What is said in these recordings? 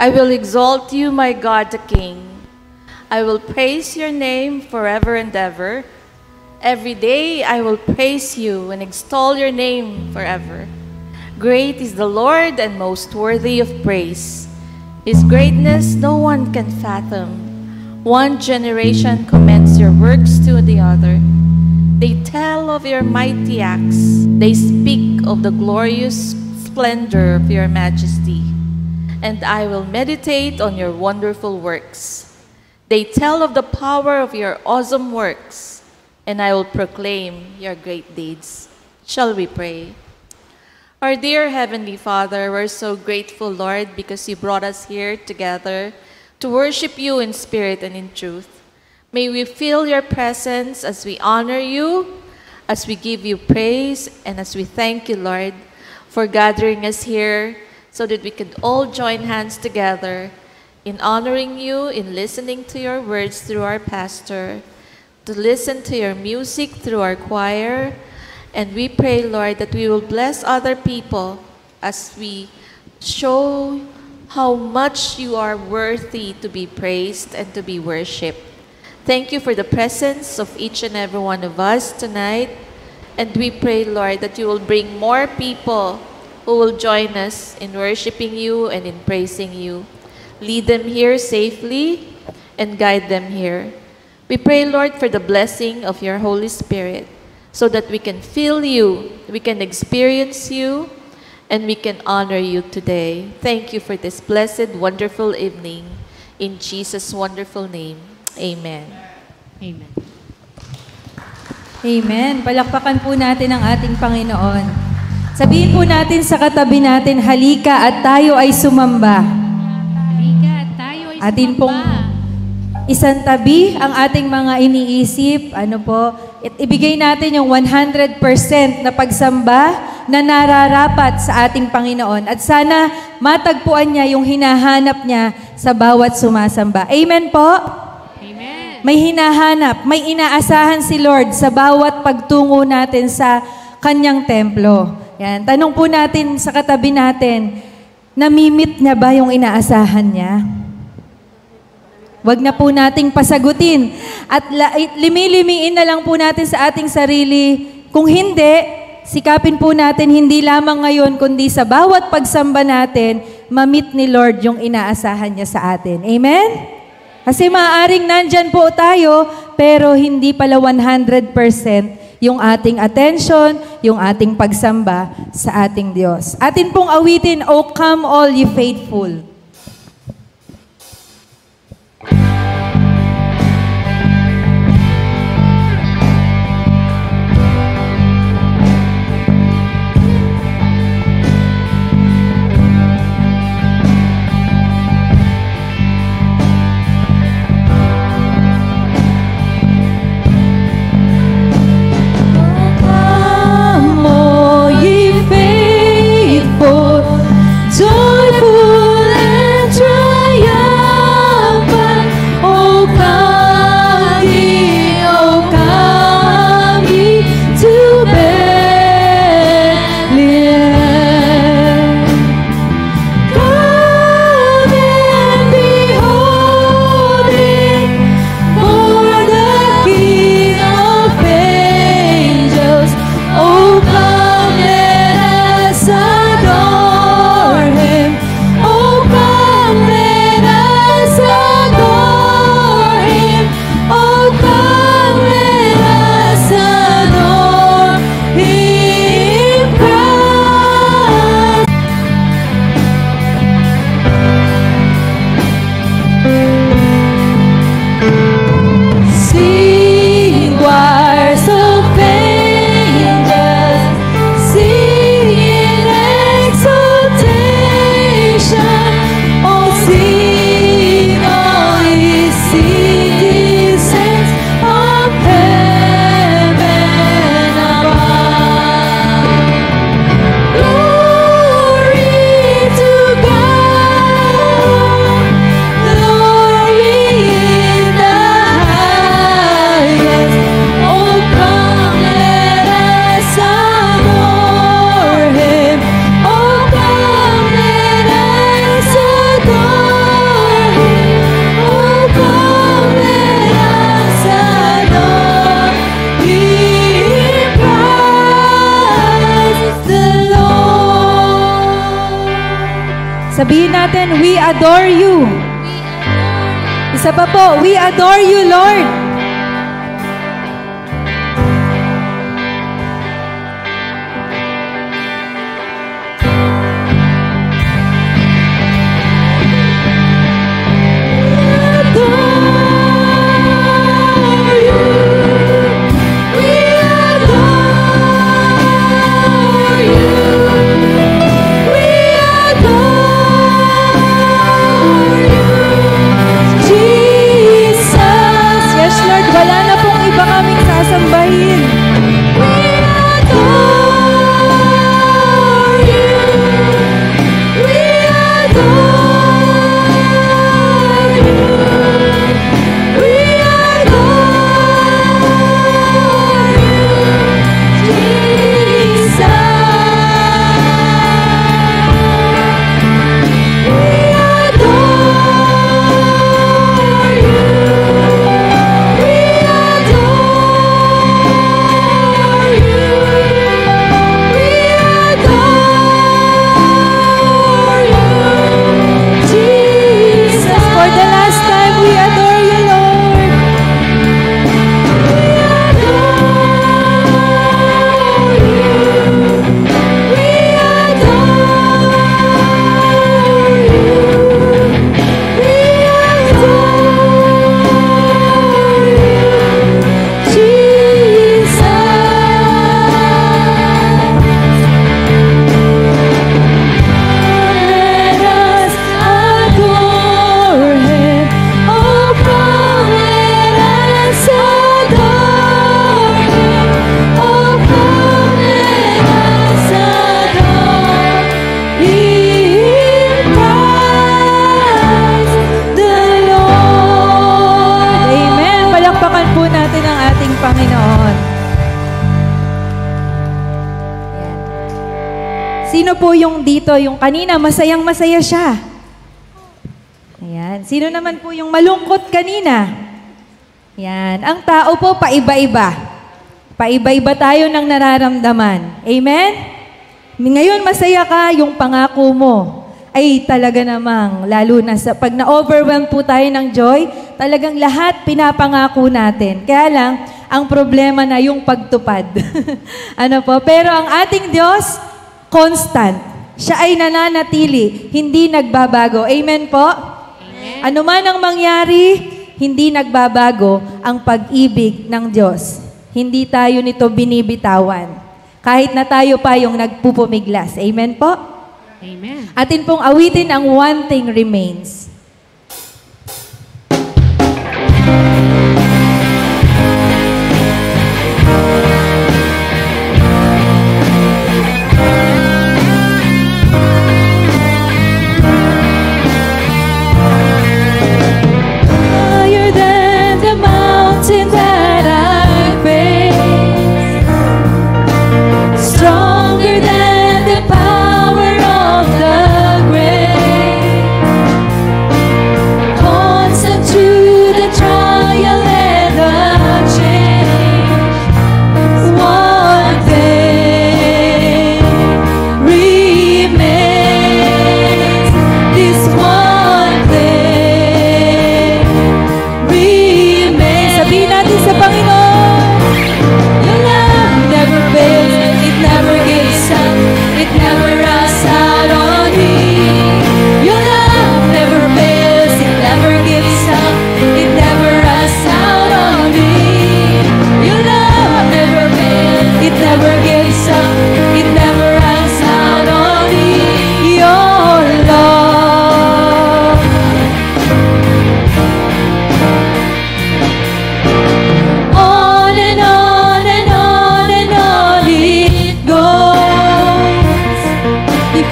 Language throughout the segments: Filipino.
I will exalt you, my God the King. I will praise your name forever and ever. Every day I will praise you and extol your name forever. Great is the Lord and most worthy of praise. His greatness no one can fathom. One generation commends your works to the other. They tell of your mighty acts. They speak of the glorious splendor of your majesty. And I will meditate on your wonderful works. They tell of the power of your awesome works, and I will proclaim your great deeds. Shall we pray? Our dear Heavenly Father, we're so grateful, Lord, because you brought us here together to worship you in spirit and in truth. May we feel your presence as we honor you, as we give you praise, and as we thank you, Lord, for gathering us here so that we could all join hands together in honoring you, in listening to your words through our pastor, to listen to your music through our choir. And we pray, Lord, that we will bless other people as we show how much you are worthy to be praised and to be worshipped. Thank you for the presence of each and every one of us tonight. And we pray, Lord, that you will bring more people who will join us in worshiping you and in praising you. Lead them here safely and guide them here. We pray, Lord, for the blessing of your Holy Spirit so that we can feel you, we can experience you, and we can honor you today. Thank you for this blessed, wonderful evening. In Jesus' wonderful name, amen. Amen. Amen. Palakpakan po natin ang ating Panginoon. Sabihin po natin sa katabi natin, halika at tayo ay sumamba. Halika at tayo ay Atin pong isang tabi ang ating mga iniisip, ibigay natin yung 100% na pagsamba na nararapat sa ating Panginoon. At sana matagpuan niya yung hinahanap niya sa bawat sumasamba. Amen po? Amen. May hinahanap, may inaasahan si Lord sa bawat pagtungo natin sa kanyang templo. Yan. Tanong po natin sa katabi natin, namimit niya ba yung inaasahan niya? Wag na po nating pasagutin. At limi-limiin na lang po natin sa ating sarili. Kung hindi, sikapin po natin hindi lamang ngayon, kundi sa bawat pagsamba natin, ma-meet ni Lord yung inaasahan niya sa atin. Amen? Kasi maaaring nandyan po tayo, pero hindi pala 100% yung ating attention, yung ating pagsamba sa ating Diyos. Atin pong awitin, "O come all ye faithful." Joyful Sabihin natin, we adore you. Isa pa po, we adore you, Lord. Sino po yung dito, yung kanina, masayang-masaya siya? Ayan. Sino naman po yung malungkot kanina? Ayan. Ang tao po, paiba-iba. Paiba-iba tayo ng nararamdaman. Amen? Ngayon, masaya ka, yung pangako mo ay talaga namang, lalo na sa pag na-overwhelm po tayo ng joy, talagang lahat pinapangako natin. Kaya lang, ang problema na yung pagtupad. Ano po? Pero ang ating Diyos, constant. Siya ay nananatili, hindi nagbabago. Amen po? Amen. Ano man ang mangyari, hindi nagbabago ang pag-ibig ng Diyos. Hindi tayo nito binibitawan. Kahit na tayo pa yung nagpupumiglas. Amen po? Amen. Atin pong awitin ang One Thing Remains.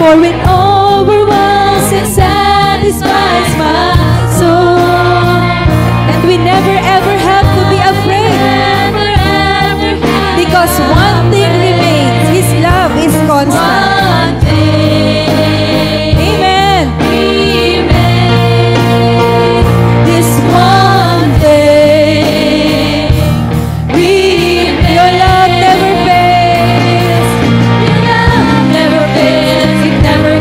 For it overwhelms and satisfies my soul. And we never ever have to be afraid. Because one thing remains, His love is constant. Amen. This one thing remains. Your love never fails. Your love never fails. It never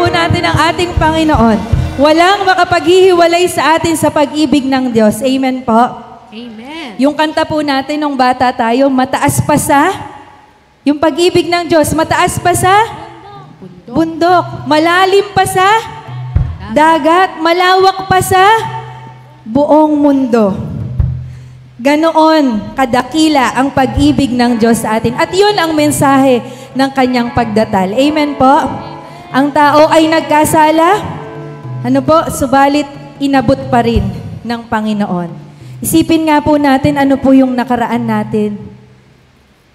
po natin ang ating Panginoon. Walang makapaghihiwalay sa atin sa pag-ibig ng Diyos. Amen po. Amen. Yung kanta po natin nung bata tayo, mataas pa sa, yung pag-ibig ng Diyos, mataas pa sa bundok, malalim pa sa dagat, malawak pa sa buong mundo. Ganoon kadakila ang pag-ibig ng Diyos sa atin. At yun ang mensahe ng kanyang pagdatal. Amen po. Ang tao ay nagkasala, subalit inabot pa rin ng Panginoon. Isipin nga po natin ano po yung nakaraan natin.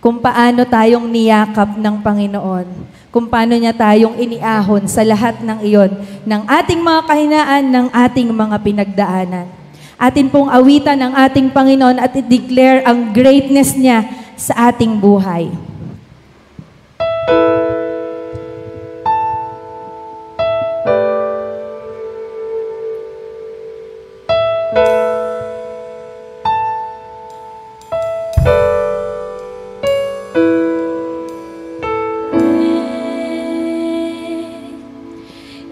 Kung paano tayong niyakap ng Panginoon. Kung paano niya tayong iniahon sa lahat ng iyon, ng ating mga kahinaan, ng ating mga pinagdaanan. Atin pong awitan ang ating Panginoon at i-declare ang greatness niya sa ating buhay.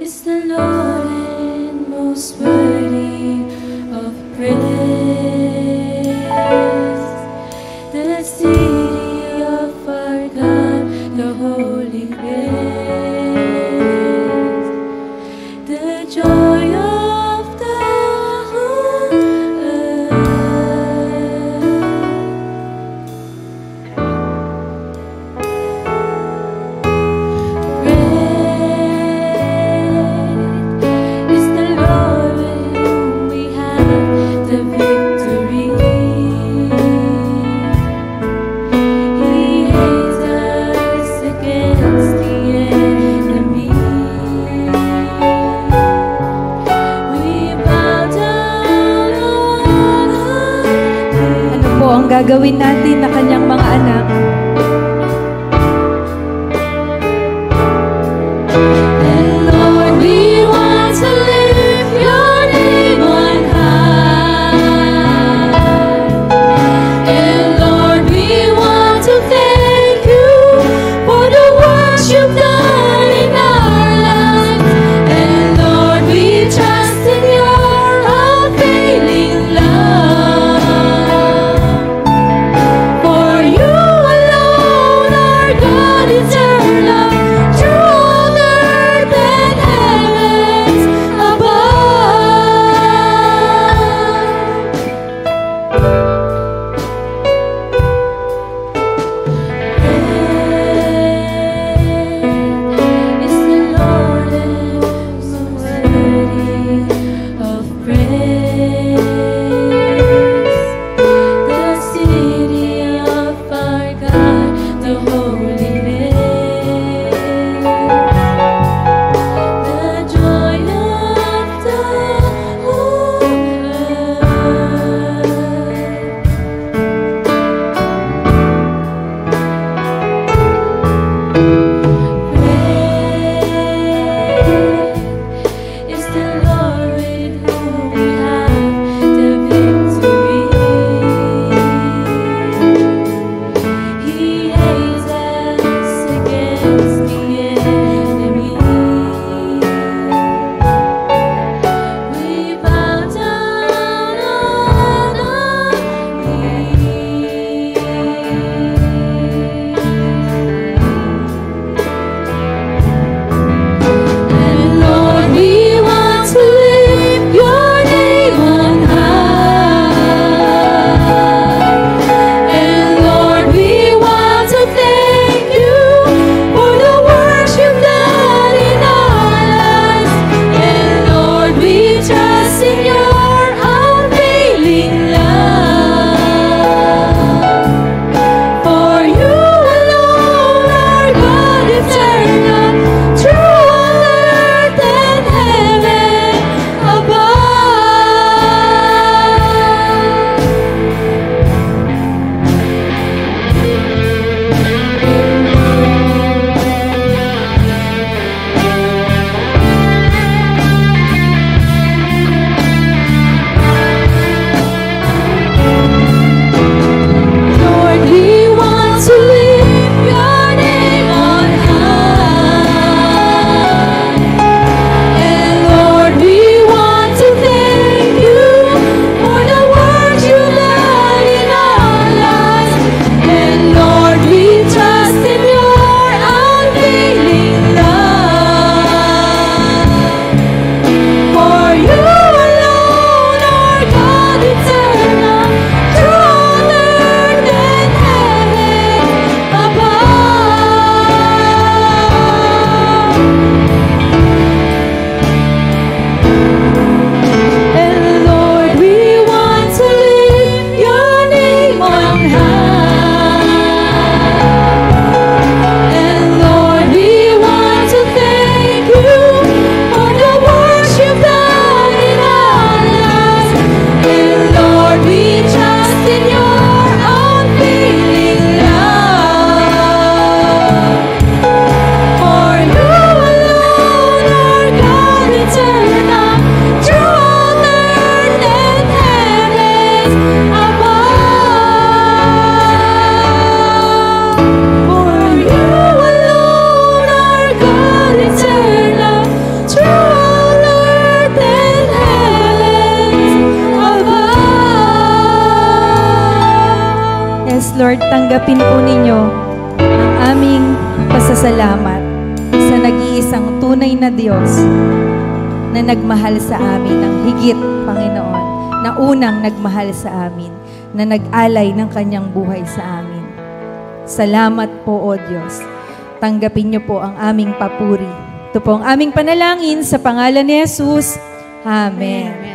Is the Lord and most worthy of praise. The city of our God, the holy place. The joy of the whole is the Lord with whom we have the victory. He hates us against the enemy. We bow down on our Ano po ang gagawin natin na kanyang mga anak? And Lord, we want to lift your name on high. And Lord, we want to thank you for the work you've done in our lives. And Lord, we trust in your unfailing love. For you alone Lord, tanggapin po ninyo ang aming pasasalamat sa nag-iisang tunay na Diyos na nagmahal sa amin ng higit, Panginoon, na unang nagmahal sa amin, na nag-alay ng kanyang buhay sa amin. Salamat po, O Diyos. Tanggapin niyo po ang aming papuri. Ito po ang aming panalangin sa pangalan ni Jesus. Amen. Amen.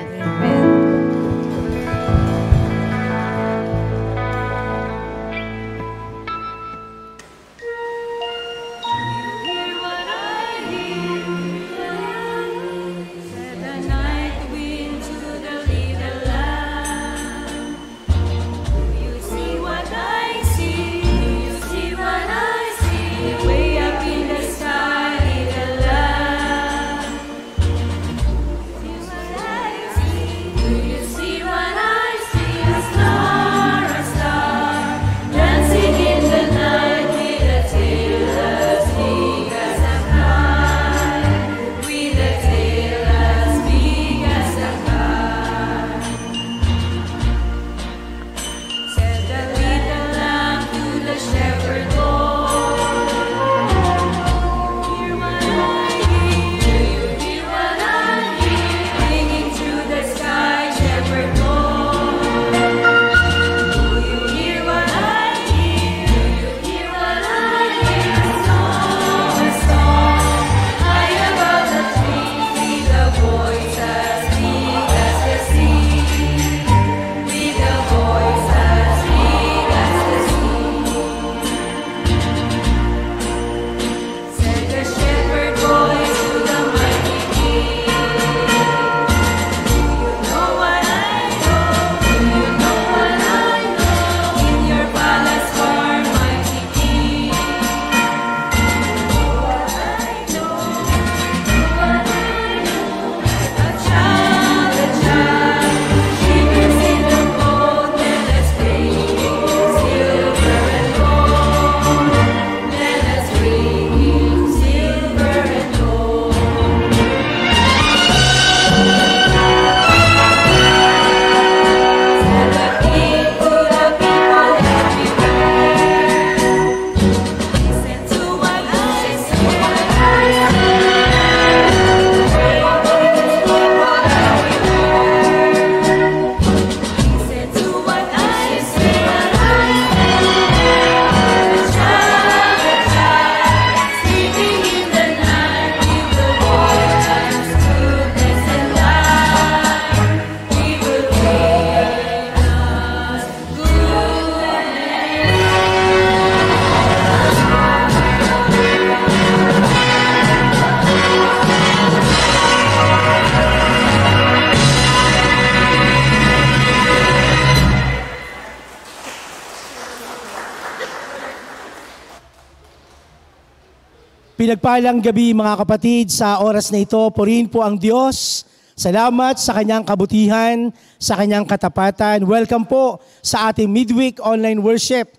Pinagpalang gabi mga kapatid, sa oras na ito, purihin po ang Diyos. Salamat sa kanyang kabutihan, sa kanyang katapatan. Welcome po sa ating midweek online worship.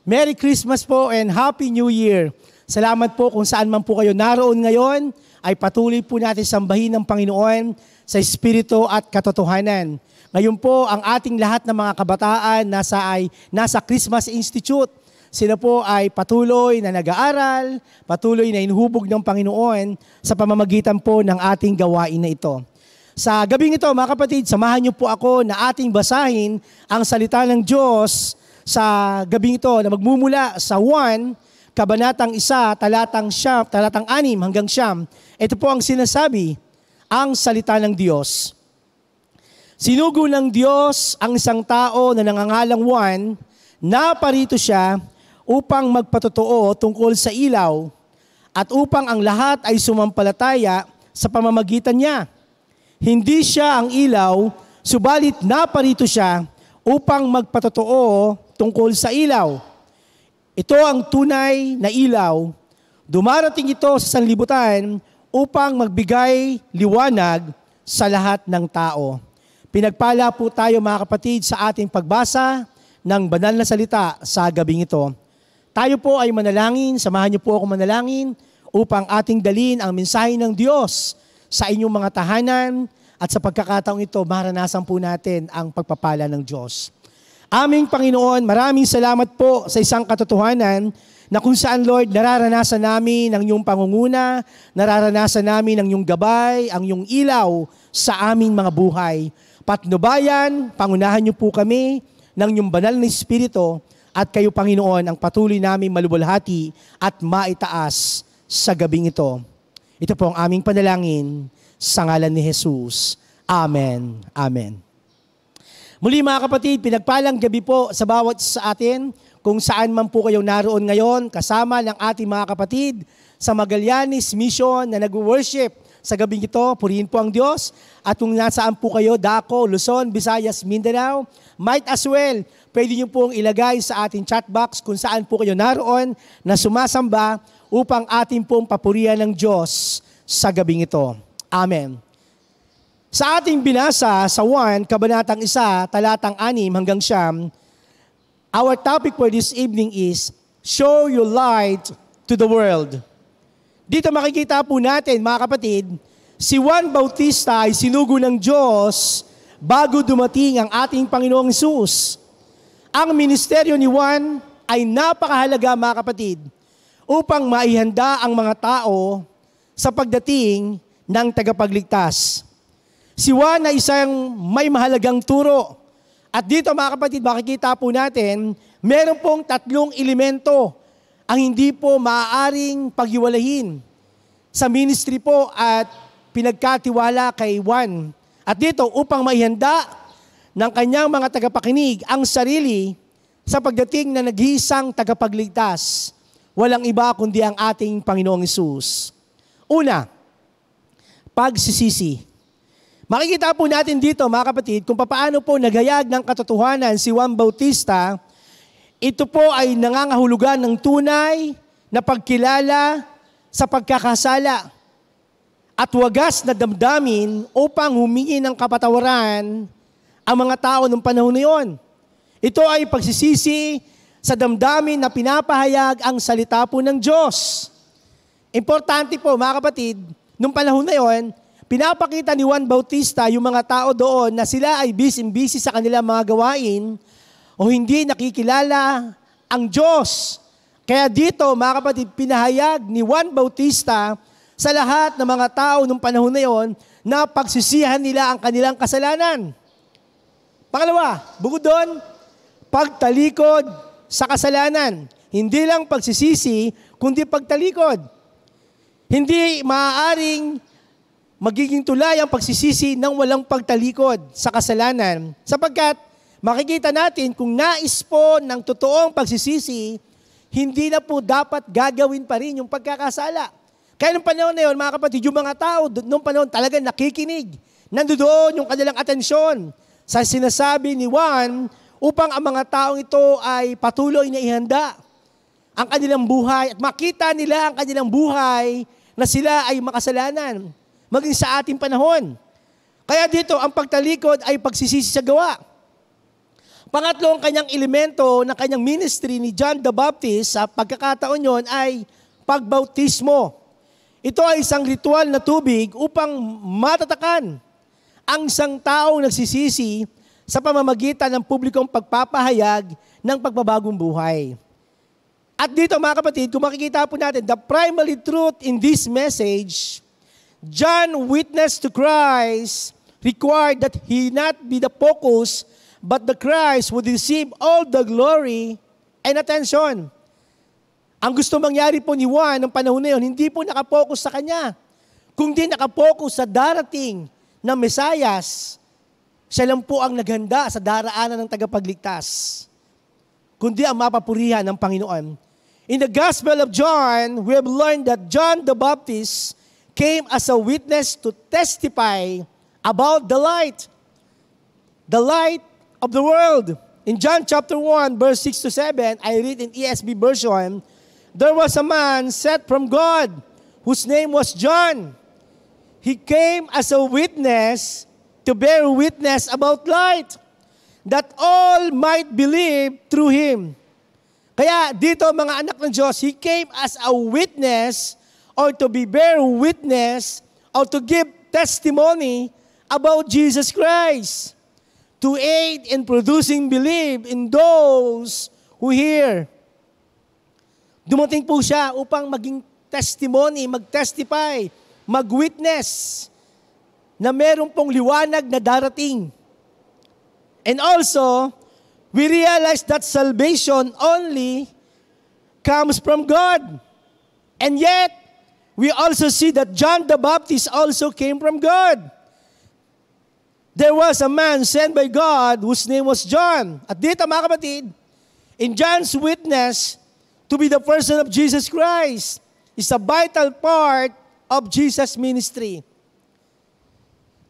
Merry Christmas po and Happy New Year. Salamat po kung saan man po kayo naroon ngayon, ay patuloy po natin sambahin ng Panginoon sa Espiritu at katotohanan. Ngayon po, ang ating lahat ng mga kabataan nasa Christmas Institute. Sila po ay patuloy na nag-aaral, patuloy na inuhubog ng Panginoon sa pamamagitan po ng ating gawain na ito. Sa gabing ito, mga kapatid, samahan niyo po ako na ating basahin ang salita ng Diyos sa gabing ito na magmumula sa 1, Kabanatang 1, talatang 6 hanggang 9. Ito po ang sinasabi, ang salita ng Diyos. Sinugo ng Diyos ang isang tao na nangangalang Juan, na parito siya upang magpatotoo tungkol sa ilaw at upang ang lahat ay sumampalataya sa pamamagitan niya. Hindi siya ang ilaw, subalit naparito siya upang magpatotoo tungkol sa ilaw. Ito ang tunay na ilaw. Dumarating ito sa sanlibutan upang magbigay liwanag sa lahat ng tao. Pinagpala po tayo mga kapatid sa ating pagbasa ng banal na salita sa gabing ito. Tayo po ay manalangin, samahan niyo po ako manalangin upang ating dalhin ang mensahe ng Diyos sa inyong mga tahanan at sa pagkakataong ito, maranasan po natin ang pagpapala ng Diyos. Aming Panginoon, maraming salamat po sa isang katotohanan na kung saan, Lord, nararanasan namin ang iyong pangunguna, nararanasan namin ang iyong gabay, ang iyong ilaw sa aming mga buhay. Patnubayan, pangunahan niyo po kami ng iyong banal na Espiritu at kayo, Panginoon, ang patuloy namin malubulhati at maitaas sa gabing ito. Ito po ang aming panalangin sa ngalan ni Jesus. Amen. Amen. Muli mga kapatid, pinagpalang gabi po sa bawat sa atin, kung saan man po kayo naroon ngayon, kasama ng ating mga kapatid sa Magallanes Mission na nag-worship sa gabing ito. Purihin po ang Diyos. At kung nasaan po kayo, Daco, Luzon, Visayas, Mindanao, might as well, pwede niyo pong ilagay sa ating chat box kung saan po kayo naroon na sumasamba upang ating pong papurihan ng Diyos sa gabing ito. Amen. Sa ating binasa sa 1, Kabanatang 1, talatang 6 hanggang 9, our topic for this evening is, show your light to the world. Dito makikita po natin, mga kapatid, si Juan Bautista ay sinugo ng Diyos bago dumating ang ating Panginoong Hesus. Ang ministeryo ni Juan ay napakahalaga, mga kapatid, upang maihanda ang mga tao sa pagdating ng tagapagligtas. Si Juan ay isang may mahalagang turo. At dito, mga kapatid, makikita po natin, meron pong 3 elemento ang hindi po maaaring paghiwalayin sa ministry po at pinagkatiwala kay Juan. At dito, upang maihanda ng kanyang mga tagapakinig ang sarili sa pagdating na nag-iisang tagapagligtas, walang iba kundi ang ating Panginoong Hesus. Una, pagsisisi. Makikita po natin dito, mga kapatid, kung paano po naghayag ng katotohanan si Juan Bautista. Ito po ay nangangahulugan ng tunay na pagkilala sa pagkakasala at wagas na damdamin upang humingi ng kapatawaran ang mga tao ng panahon na iyon. Ito ay pagsisisi sa damdamin na pinapahayag ang salita po ng Diyos. Importante po, mga kapatid, nung panahon na iyon, pinapakita ni Juan Bautista yung mga tao doon na sila ay busy sa kanilang mga gawain o hindi nakikilala ang Diyos. Kaya dito, mga kapatid, pinahayag ni Juan Bautista sa lahat ng mga tao nung panahon na yon na pagsisihan nila ang kanilang kasalanan. Pangalawa, bukod doon, pagtalikod sa kasalanan. Hindi lang pagsisisi, kundi pagtalikod. Hindi maaaring magiging tulay ang pagsisisi ng walang pagtalikod sa kasalanan. Sapagkat makikita natin kung nais po ng totoong pagsisisi, hindi na po dapat gagawin pa rin yung pagkakasala. Kaya nung panahon na yun, mga kapatid, yung mga tao nung panahon talaga nakikinig. Nandoon yung kanilang atensyon sa sinasabi ni Juan upang ang mga taong ito ay patuloy na ihanda ang kanilang buhay at makita nila ang kanilang buhay na sila ay makasalanan. Maging sa ating panahon. Kaya dito, ang pagtalikod ay pagsisisi sa gawa. Pangatlo, ang kanyang elemento ng kanyang ministry ni John the Baptist sa pagkakataon yon ay pagbautismo. Ito ay isang ritual na tubig upang matatakan ang isang taong nagsisisi sa pamamagitan ng publikong pagpapahayag ng pagbabagong buhay. At dito, mga kapatid, kung makikita po natin, the primary truth in this message, John witnessed to Christ required that he not be the focus, but the Christ would receive all the glory and attention. Ang gusto mangyari po ni Juan ng panahon na yun, hindi po nakapokus sa kanya, kundi nakapokus sa darating na Mesayas. Siya lang po ang naghanda sa daraanan ng tagapagligtas, kundi ang mapapurihan ng Panginoon. In the Gospel of John, we have learned that John the Baptist came as a witness to testify about the light of the world. In John chapter 1, verse 6 to 7, I read in ESV version, there was a man sent from God whose name was John. He came as a witness to bear witness about light, that all might believe through him. Kaya dito, mga anak ng Diyos, he came as a witness or to bear witness or to give testimony about Jesus Christ. To to aid in producing belief in those who hear. Dumating po siya upang maging testimony, mag-testify, mag-witness na meron pong liwanag na darating. And also, we realize that salvation only comes from God. And yet, we also see that John the Baptist also came from God. There was a man sent by God whose name was John. At dito mga kapatid, in John's witness to be the person of Jesus Christ is a vital part of Jesus' ministry.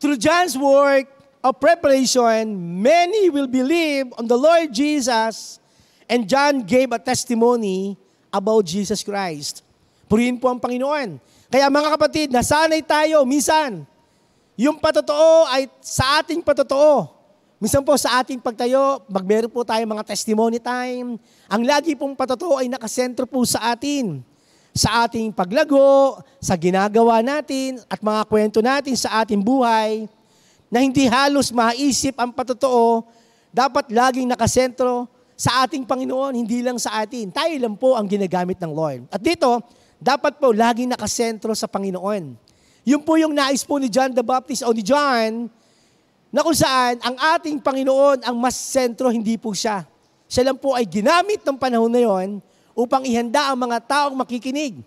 Through John's work of preparation, many will believe on the Lord Jesus, and John gave a testimony about Jesus Christ. Purihin po ang Panginoon. Kaya mga kapatid, nasanay tayo minsan, yung patotoo ay sa ating patotoo. Minsan po sa ating pagtayo, magmeron po tayo mga testimony time. Ang lagi pong patotoo ay nakasentro po sa atin. Sa ating paglago, sa ginagawa natin, at mga kwento natin sa ating buhay, na hindi halos maisip ang patotoo, dapat laging nakasentro sa ating Panginoon, hindi lang sa atin. Tayo lang po ang ginagamit ng Lord. At dito, dapat po laging nakasentro sa Panginoon. Yun po yung nais po ni John the Baptist o ni John, na kung saan ang ating Panginoon ang mas sentro, hindi po siya. Siya lang po ay ginamit ng panahon na yon upang ihanda ang mga taong makikinig.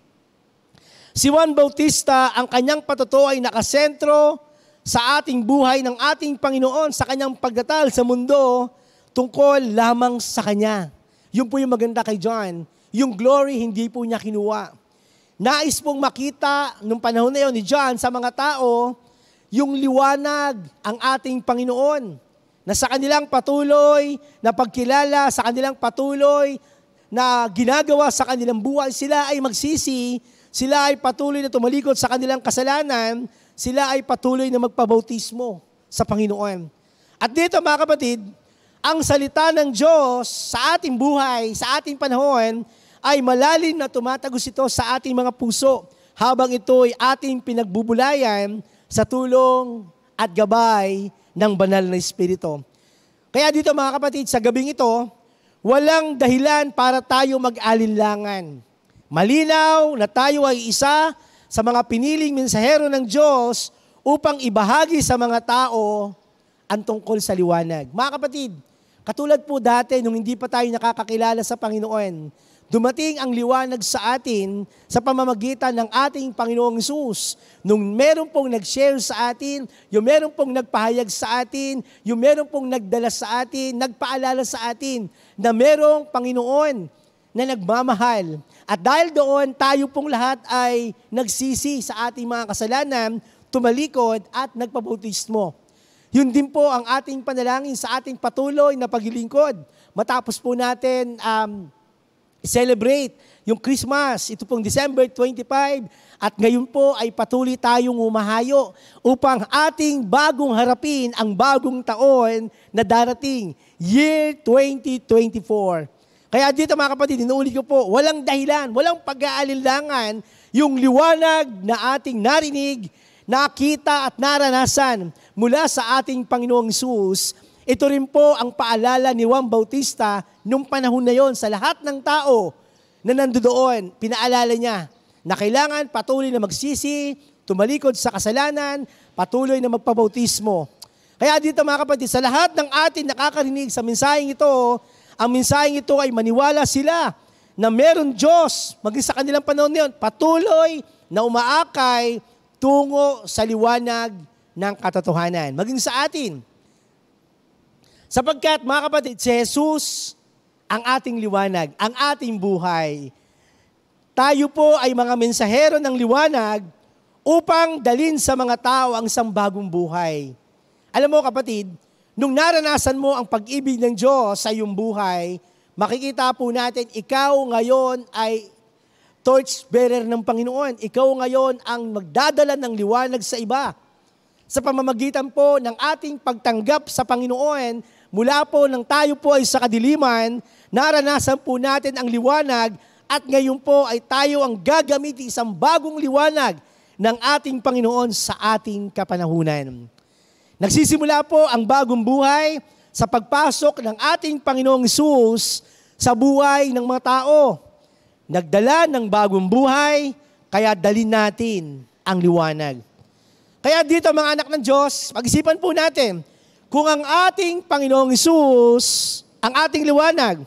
Si Juan Bautista, ang kanyang patotoo ay nakasentro sa ating buhay ng ating Panginoon, sa kanyang pagdatal sa mundo, tungkol lamang sa Kanya. Yun po yung maganda kay John. Yung glory, hindi po niya kinuha. Nais pong makita nung panahon na yun ni John sa mga tao, yung liwanag ang ating Panginoon, na sa kanilang patuloy na pagkilala, sa kanilang patuloy na ginagawa sa kanilang buhay, sila ay magsisi, sila ay patuloy na tumalikod sa kanilang kasalanan, sila ay patuloy na magpabautismo sa Panginoon. At dito mga kapatid, ang salita ng Diyos sa ating buhay, sa ating panahon, ay malalim na tumatagos ito sa ating mga puso habang ito ay ating pinagbubulayan sa tulong at gabay ng banal na Espiritu. Kaya dito mga kapatid, sa gabing ito, walang dahilan para tayo mag-alinlangan. Malinaw na tayo ay isa sa mga piniling mensahero ng Diyos upang ibahagi sa mga tao ang tungkol sa liwanag. Mga kapatid, katulad po dati nung hindi pa tayo nakakakilala sa Panginoon, dumating ang liwanag sa atin sa pamamagitan ng ating Panginoong Hesus. Nung meron pong nag-share sa atin, yung meron pong nagpahayag sa atin, yung meron pong nagdala sa atin, nagpaalala sa atin na merong Panginoon na nagmamahal. At dahil doon, tayo pong lahat ay nagsisi sa ating mga kasalanan, tumalikod at nagpabautismo. Yun din po ang ating panalangin sa ating patuloy na paglilingkod. Matapos po natin celebrate yung Christmas, ito pong December 25, at ngayon po ay patuloy tayong umahayo upang ating bagong harapin ang bagong taon na darating, year 2024. Kaya dito mga kapatid, inuulit ko po, walang dahilan, walang pag-aalinlangan yung liwanag na ating narinig, nakita at naranasan mula sa ating Panginoong Hesus. Ito rin po ang paalala ni Juan Bautista nung panahon na yon sa lahat ng tao na nandoon. Pinaalala niya na kailangan patuloy na magsisi, tumalikod sa kasalanan, patuloy na magpabautismo. Kaya dito mga kapatid, sa lahat ng atin nakakarinig sa mensaheng ito, ang mensaheng ito ay maniwala sila na meron Diyos, maging sa kanilang panahon na yun, patuloy na umaakay tungo sa liwanag ng katotohanan. Maging sa atin. Sapagkat, mga kapatid, si Jesus ang ating liwanag, ang ating buhay. Tayo po ay mga mensahero ng liwanag upang dalin sa mga tao ang isang bagong buhay. Alam mo kapatid, nung naranasan mo ang pag-ibig ng Diyos sa iyong buhay, makikita po natin, ikaw ngayon ay torchbearer ng Panginoon. Ikaw ngayon ang magdadala ng liwanag sa iba. Sa pamamagitan po ng ating pagtanggap sa Panginoon, mula po nang tayo po ay sa kadiliman, naranasan po natin ang liwanag at ngayon po ay tayo ang gagamitin isang bagong liwanag ng ating Panginoon sa ating kapanahunan. Nagsisimula po ang bagong buhay sa pagpasok ng ating Panginoong Hesus sa buhay ng mga tao. Nagdala ng bagong buhay, kaya dalhin natin ang liwanag. Kaya dito mga anak ng Diyos, pag-isipan po natin, kung ang ating Panginoong Hesus, ang ating liwanag,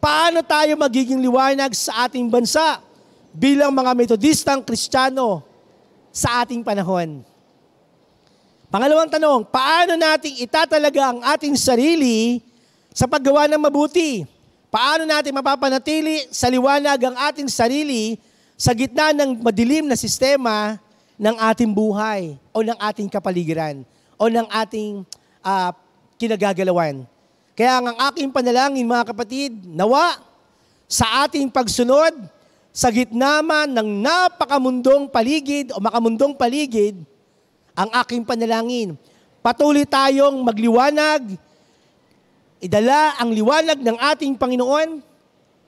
paano tayo magiging liwanag sa ating bansa bilang mga Metodistang Kristiyano sa ating panahon? Pangalawang tanong, paano nating itatalaga ang ating sarili sa paggawa ng mabuti? Paano natin mapapanatili sa liwanag ang ating sarili sa gitna ng madilim na sistema ng ating buhay o ng ating kapaligiran o ng ating kinagagalawan? Kaya ang aking panalangin mga kapatid, nawa sa ating pagsunod sa gitna man ng napakamundong paligid o makamundong paligid, ang aking panalangin, patuloy tayong magliwanag, idala ang liwanag ng ating Panginoon.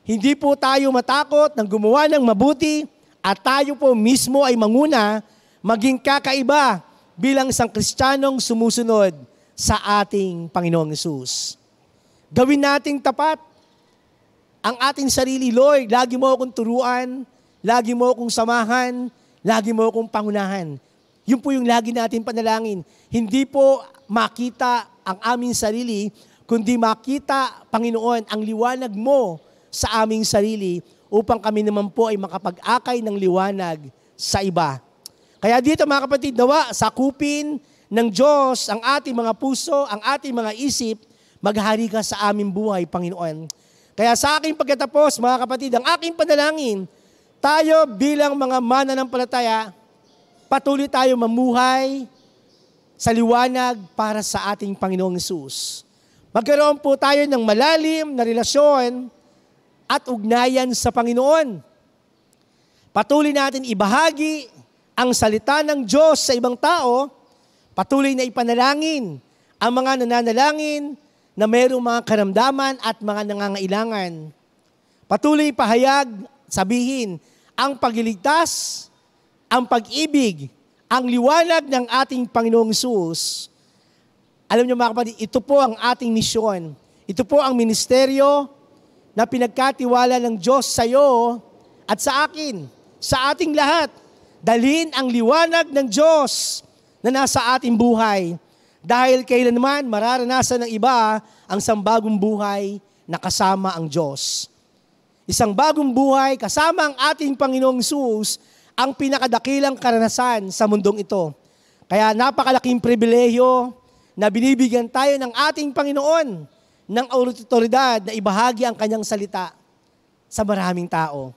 Hindi po tayo matakot ng gumawa ng mabuti at tayo po mismo ay manguna, maging kakaiba bilang isang Kristiyanong sumusunod sa ating Panginoong Hesus. Gawin nating tapat ang ating sarili. Lord, lagi mo akong turuan, lagi mo akong samahan, lagi mo akong pangunahan. Yun po yung lagi natin panalangin. Hindi po makita ang aming sarili, kundi makita, Panginoon, ang liwanag mo sa aming sarili upang kami naman po ay makapag-akay ng liwanag sa iba. Kaya dito mga kapatid, nawa, sakupin ng Diyos ang ating mga puso, ang ating mga isip, maghari ka sa aming buhay, Panginoon. Kaya sa aking pagkatapos, mga kapatid, ang aking panalangin, tayo bilang mga mananampalataya, patuloy tayo mamuhay sa liwanag para sa ating Panginoong Hesus. Magkaroon po tayo ng malalim na relasyon at ugnayan sa Panginoon. Patuloy natin ibahagi ang salita ng Diyos sa ibang tao. Patuloy na ipanalangin ang mga nananalangin na mayroong mga karamdaman at mga nangangailangan. Patuloy pahayag, sabihin, ang pagliligtas, ang pag-ibig, ang liwanag ng ating Panginoong Hesus. Alam niyo mga kapatid, ito po ang ating misyon. Ito po ang ministeryo na pinagkatiwala ng Diyos sa iyo at sa akin, sa ating lahat. Dalhin ang liwanag ng Diyos na nasa ating buhay. Dahil kailanman mararanasan ng iba ang isang bagong buhay na kasama ang Diyos. Isang bagong buhay kasama ang ating Panginoong Hesus, ang pinakadakilang karanasan sa mundong ito. Kaya napakalaking pribilehiyo na binibigyan tayo ng ating Panginoon ng otoridad na ibahagi ang kanyang salita sa maraming tao.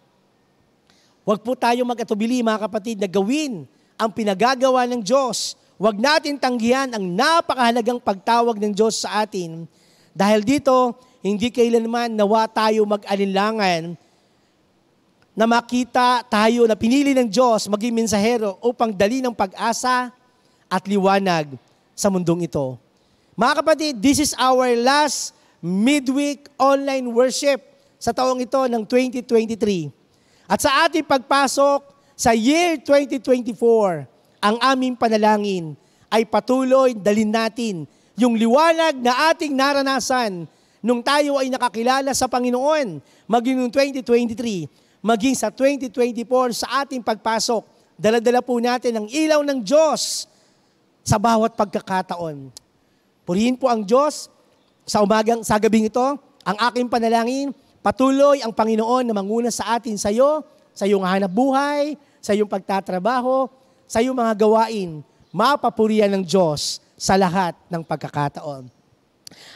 Huwag po tayo mag-atubili mga kapatid na gawin ang pinagagawa ng Diyos. Huwag natin tanggihan ang napakahalagang pagtawag ng Diyos sa atin. Dahil dito, hindi kailanman nawa tayo mag-alinlangan na makita tayo na pinili ng Diyos maging mensahero upang dali ng pag-asa at liwanag sa mundong ito. Mga kapatid, this is our last midweek online worship sa taong ito ng 2023. At sa ating pagpasok sa year 2024, ang aming panalangin ay patuloy dalhin natin yung liwanag na ating naranasan nung tayo ay nakakilala sa Panginoon maging noong 2023, maging sa 2024 sa ating pagpasok. Dala-dala po natin ang ilaw ng Diyos sa bawat pagkakataon. Purihin po ang Diyos sa gabing ito. Ang aking panalangin, patuloy ang Panginoon na manguna sa atin, sa iyo, sa iyong hanap buhay, sa iyong pagtatrabaho, sa iyong mga gawain. Mapapurihan ng Diyos sa lahat ng pagkakataon.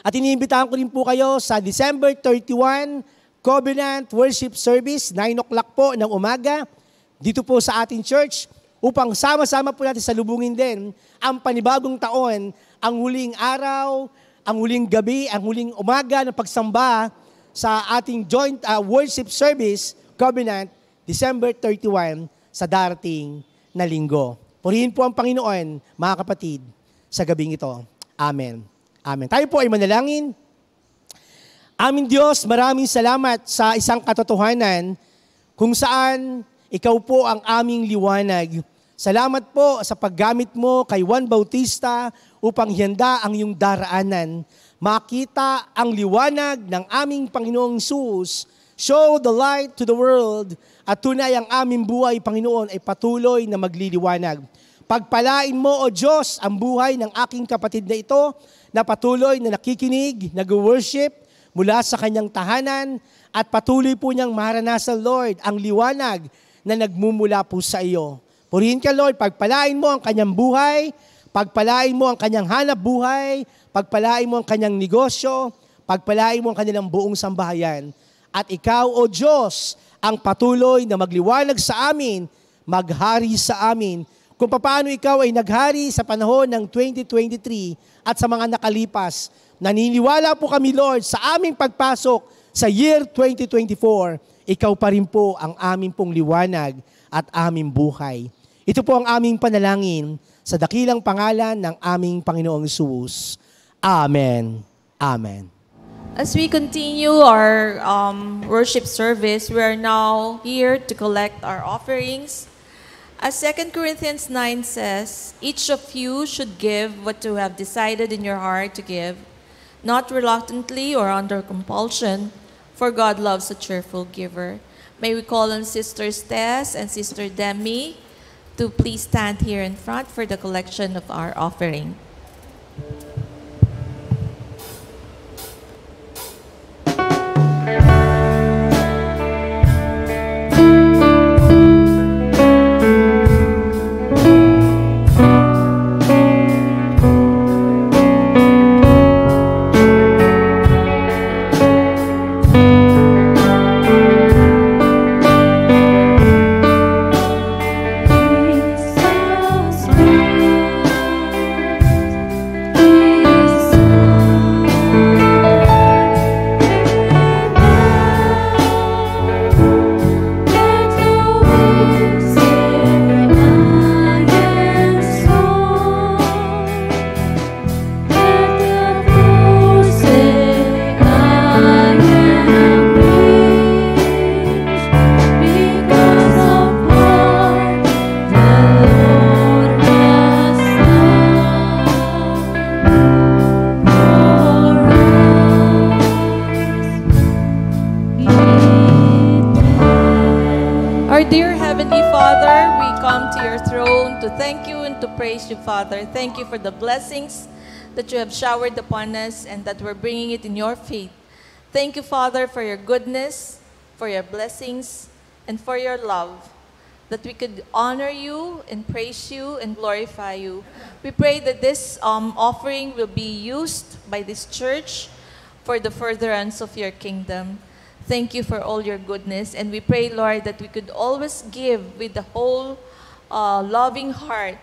At iniimbitahan ko rin po kayo sa December 31, Covenant Worship Service, 9 o'clock po ng umaga, dito po sa ating church, upang sama-sama po natin salubungin din ang panibagong taon, ang huling araw, ang huling gabi, ang huling umaga ng pagsamba sa ating joint worship service, Covenant, December 31, sa darating na linggo. Purihin po ang Panginoon, mga kapatid, sa gabing ito. Amen. Amen. Tayo po ay manalangin. Aming Diyos, maraming salamat sa isang katotohanan kung saan ikaw po ang aming liwanag. Salamat po sa paggamit mo kay Juan Bautista upang handa ang iyong daraanan. makita ang liwanag ng aming Panginoong Hesus. Show the light to the world at tunay ang aming buhay, Panginoon, ay patuloy na magliliwanag. Pagpalain mo, O Diyos, ang buhay ng aking kapatid na ito na patuloy na nakikinig, nag-worship mula sa kanyang tahanan at patuloy po niyang maranasan, Lord, ang liwanag na nagmumula po sa iyo. Purihin ka, Lord, pagpalain mo ang kanyang buhay, pagpalain mo ang kanyang hanap buhay, pagpalain mo ang kanyang negosyo, pagpalain mo ang kanilang buong sambahayan. At ikaw, O Diyos, ang patuloy na magliwanag sa amin, maghari sa amin, kung paano ikaw ay naghari sa panahon ng 2023 at sa mga nakalipas. Naniniwala po kami, Lord, sa aming pagpasok sa year 2024, ikaw pa rin po ang aming pong liwanag at aming buhay. Ito po ang aming panalangin sa dakilang pangalan ng aming Panginoong Hesus. Amen. Amen. As we continue our worship service, we are now here to collect our offerings. As 2 Corinthians 9 says, each of you should give what you have decided in your heart to give, not reluctantly or under compulsion, for God loves a cheerful giver. May we call on Sisters Tess and Sister Demi to please stand here in front for the collection of our offering. Father, thank you for the blessings that you have showered upon us and that we're bringing it in your faith. Thank you, Father, for your goodness, for your blessings, and for your love, that we could honor you and praise you and glorify you. We pray that this offering will be used by this church for the furtherance of your kingdom. Thank you for all your goodness, and we pray, Lord, that we could always give with the whole loving heart,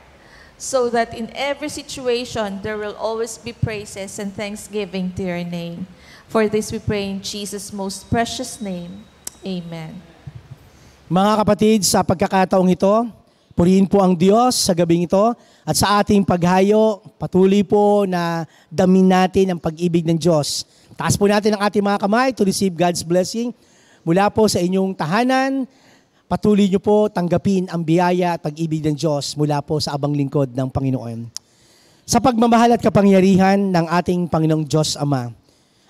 so that in every situation, there will always be praises and thanksgiving to your name. For this we pray in Jesus' most precious name. Amen. Mga kapatid, sa pagkakataong ito, purihin po ang Diyos sa gabing ito at sa ating paghayo, patuloy po na damin natin ang pag-ibig ng Diyos. Taas po natin ang ating mga kamay to receive God's blessing mula po sa inyong tahanan. Patuloy niyo po tanggapin ang biyaya at pag-ibig ng Diyos mula po sa abang lingkod ng Panginoon. Sa pagmamahal at kapangyarihan ng ating Panginoong Diyos Ama,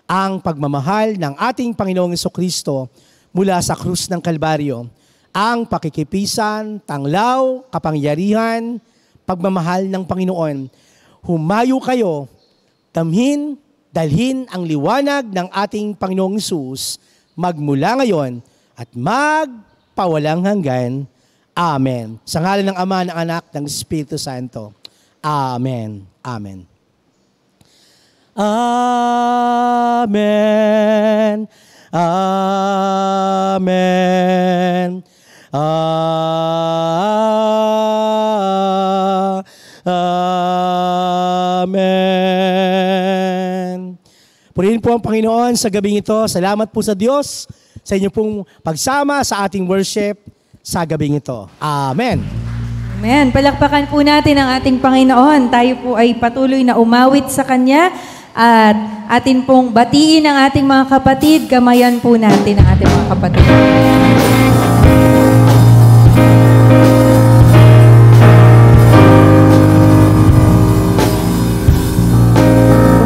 ang pagmamahal ng ating Panginoong Jesucristo mula sa krus ng Kalbaryo, ang pakikipisan, tanglaw, kapangyarihan, pagmamahal ng Panginoon, humayo kayo, dalhin ang liwanag ng ating Panginoong Hesus magmula ngayon at pawalang hanggan. Amen. Sa ngalan ng Ama, ng Anak, ng Espiritu Santo. Amen. Amen. Amen. Amen. Amen. Purihin po ang Panginoon sa gabing ito. Salamat po sa Diyos sa inyo pong pagsama sa ating worship sa gabing ito. Amen. Amen. Palakpakan po natin ang ating Panginoon. Tayo po ay patuloy na umawit sa Kanya at atin pong batiin ang ating mga kapatid. Gamayan po natin ang ating mga kapatid.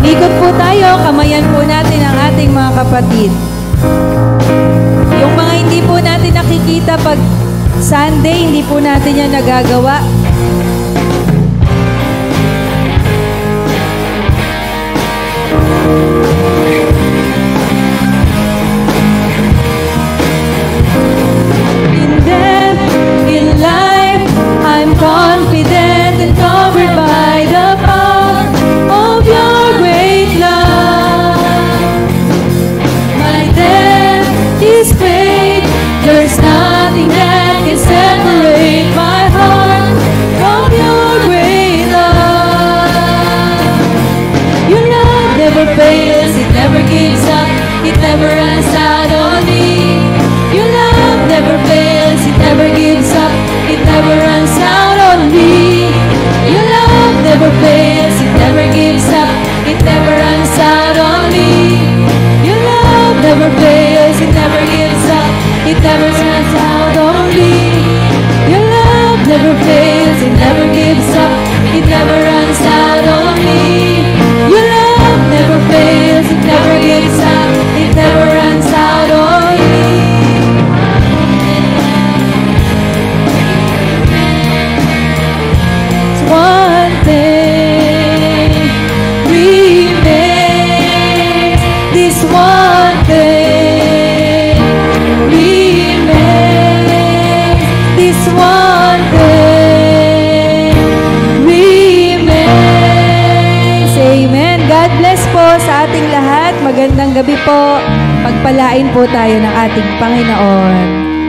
Umikot po tayo kamayan po natin ang ating mga kapatid. Yung mga hindi po natin nakikita pag Sunday, hindi po natin yan nagagawa. In death, in life, I'm confident and covered by the power of your great love. My death is paid. There's nothing that can separate my heart from your great love. Your love never fails, it never gives up, it never runs out on me. Your love never fails, it never gives up, it never runs out on me. Your love never fails, it never gives up, it never runs out on me. Your love never fails, it never gives up, it never runs out on me. Your love never fails, it never gives up, it never runs out on me. Your love never fails, it never gives up, it never runs out on me. One thing remains, this one thing remains, this one thing remains. Amen. God bless po sa ating lahat. Magandang gabi po. Pagpalain po tayo ng ating Panginoon.